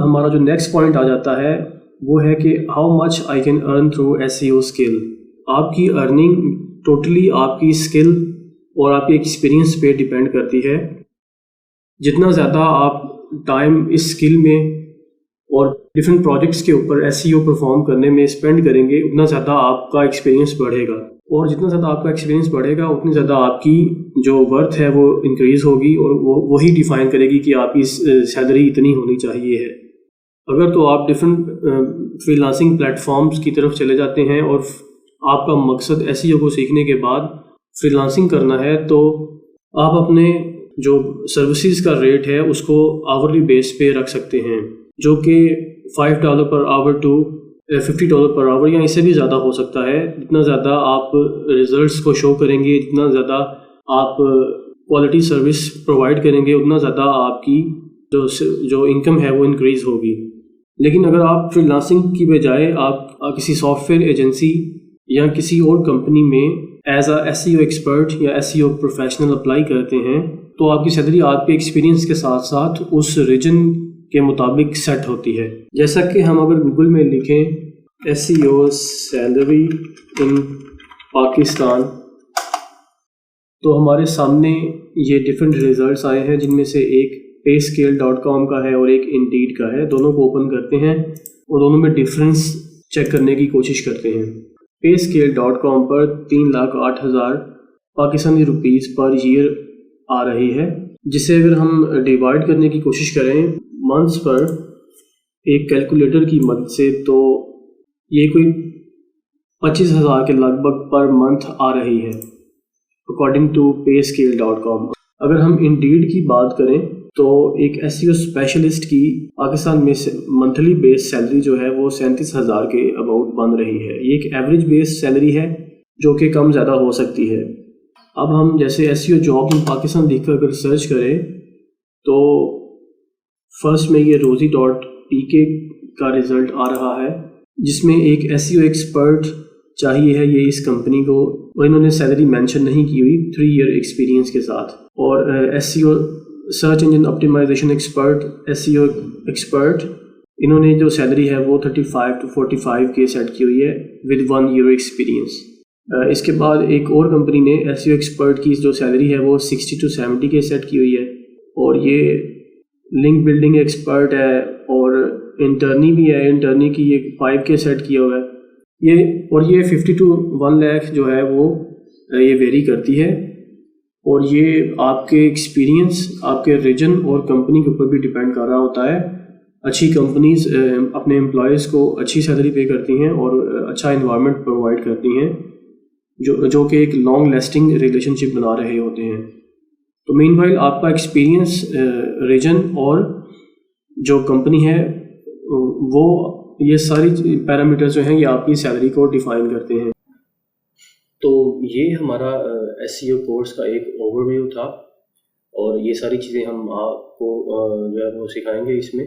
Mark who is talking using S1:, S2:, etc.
S1: हमारा जो next point आ जाता है वो है कि how much I can earn through SEO skill. आपकी अर्निंग टोटली आपकी स्किल और आपके एक्सपीरियंस पे डिपेंड करती है। जितना ज़्यादा आप टाइम इस स्किल में और डिफरेंट प्रोजेक्ट्स के ऊपर SEO परफॉर्म करने में स्पेंड करेंगे, उतना ज़्यादा आपका एक्सपीरियंस बढ़ेगा, और जितना ज़्यादा आपका एक्सपीरियंस बढ़ेगा उतनी ज़्यादा आपकी जो वर्थ है वो इंक्रीज़ होगी, और वही डिफ़ाइन करेगी कि आपकी सैलरी इतनी होनी चाहिए है। अगर तो आप डिफरेंट फ्रीलांसिंग प्लेटफॉर्म्स की तरफ चले जाते हैं और आपका मकसद SEO को सीखने के बाद फ्रीलांसिंग करना है, तो आप अपने जो सर्विसेज का रेट है उसको आवरली बेस पे रख सकते हैं, जो कि $5 per hour to $50 per hour या इससे भी ज़्यादा हो सकता है। जितना ज़्यादा आप रिजल्ट्स को शो करेंगे, जितना ज़्यादा आप क्वालिटी सर्विस प्रोवाइड करेंगे, उतना ज़्यादा आपकी जो इनकम है वो इंक्रीज़ होगी। लेकिन अगर आप फ्रीलांसिंग की बजाय आप किसी सॉफ्टवेयर एजेंसी या किसी और कंपनी में एज अ SEO एक्सपर्ट या SEO प्रोफेशनल अप्लाई करते हैं, तो आपकी सैलरी आपके एक्सपीरियंस के साथ साथ उस रीजन के मुताबिक सेट होती है। जैसा कि हम अगर गूगल में लिखें SEO सैलरी इन पाकिस्तान, तो हमारे सामने ये डिफरेंट रिजल्ट्स आए हैं, जिनमें से एक payscale.com का है और एक Indeed का है। दोनों को ओपन करते हैं और दोनों में डिफरेंस चेक करने की कोशिश करते हैं। payscale.com पर 3,08,000 पाकिस्तानी रुपीस पर ईयर आ रही है, जिसे अगर हम डिवाइड करने की कोशिश करें मंथ्स पर एक कैलकुलेटर की मदद से, तो ये कोई 25,000 के लगभग पर मंथ आ रही है अकॉर्डिंग टू payscale.com। अगर हम Indeed की बात करें तो एक SEO स्पेशलिस्ट की पाकिस्तान में मंथली बेस सैलरी जो है वो 37,000 के अबाउट बन रही है। ये एक एवरेज बेस सैलरी है जो कि कम ज़्यादा हो सकती है। अब हम जैसे SEO जॉब इन पाकिस्तान लिख कर अगर सर्च करें तो फर्स्ट में ये rosie.pk का रिज़ल्ट आ रहा है, जिसमें एक SEO एक्सपर्ट चाहिए है ये इस कंपनी को, और इन्होंने सैलरी मेंशन नहीं की हुई 3 ईयर एक्सपीरियंस के साथ। और SEO search engine optimization expert SEO expert, इन्होंने जो सैलरी है वो 35 to 45 के सेट की हुई है विद 1 ईयर एक्सपीरियंस। इसके बाद एक और कंपनी ने SEO एक्सपर्ट की जो सैलरी है वो 60 to 70 के सेट की हुई है, और ये लिंक बिल्डिंग एक्सपर्ट है और इंटर्नी भी है। इंटर्नी की ये 5 के सेट किया हुआ है ये 50 to 1 लाख जो है वो ये वेरी करती है, और ये आपके एक्सपीरियंस, आपके रीजन और कंपनी के ऊपर भी डिपेंड कर रहा होता है। अच्छी कंपनीज अपने एम्प्लॉयज़ को अच्छी सैलरी पे करती हैं और अच्छा इन्वायरमेंट प्रोवाइड करती हैं, जो कि एक लॉन्ग लास्टिंग रिलेशनशिप बना रहे होते हैं। तो मीनवाइल आपका एक्सपीरियंस, रीजन और जो कंपनी है वो, ये सारी पैरामीटर्स जो हैं ये आपकी सैलरी को डिफ़ाइन करते हैं। तो ये हमारा SEO कोर्स का एक ओवरव्यू था, और ये सारी चीज़ें हम आपको जो है वो सिखाएंगे इसमें।